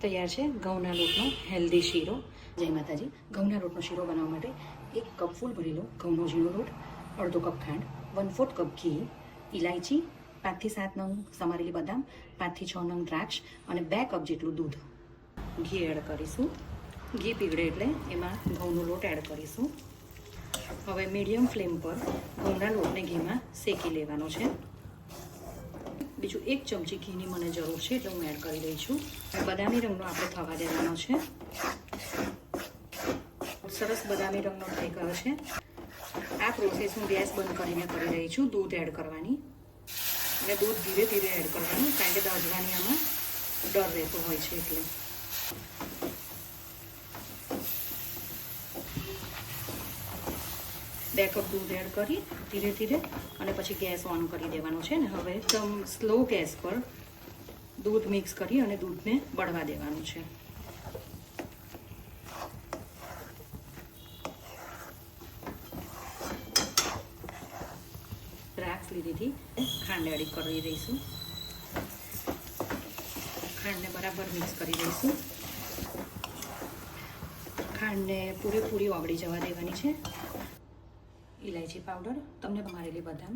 તૈયાર છે ઘઉંના લોટનો હેલ્ધી શીરો. જય માતાજી. ઘઉંના લોટનો શીરો બનાવવા માટે 1 કપ ફૂલ ભરેલો ઘઉંનો ઝીણો લોટ, અડધો કપ ખાંડ, 1/4 કપ ઘી, ઇલાયચી, 5 થી 7 નંગ સમારેલી બદામ, 5 થી 6 નંગ દ્રાક્ષ અને 2 કપ જેટલું દૂધ. ઘી એડ કરીશું. ઘી પીગળે એટલે એમાં ઘઉંનો લોટ એડ કરીશું. હવે મીડિયમ ફ્લેમ પર ઘઉંના લોટને ઘીમાં શેકી લેવાનો છે. બીજું 1 ચમચી ઘીની મને જરૂર છે એટલે હું એડ કરી દઈ છું. બદામી રંગનો આપણે થવા દેવાનો છે. સરસ બદામી રંગનો થઈ ગયો છે. આ પ્રોસેસ હું ગેસ બંધ કરીને કરી રહી છું. દૂધ એડ કરવાની એટલે દૂધ ધીરે ધીરે એડ કરવાનું, કારણ કે દાજવાની આમાં ડર રહેતો હોય છે એટલે. બે કપ દૂધ એડ કરી ધીરે ધીરે અને પછી ગેસ ઓન કરી દેવાનો છે ને. હવે એકદમ સ્લો ગેસ પર દૂધ મિક્સ કરી અને દૂધને બળવા દેવાનું છે. દ્રાક્ષ લીધીથી ખાંડ એડ કરી દઈશું. ખાંડને બરાબર મિક્સ કરી દઈશું. ખાંડને પૂરેપૂરી ઓગળી જવા દેવાની છે. ઇલાયચી પાવડર, તમને મારેલી બદામ,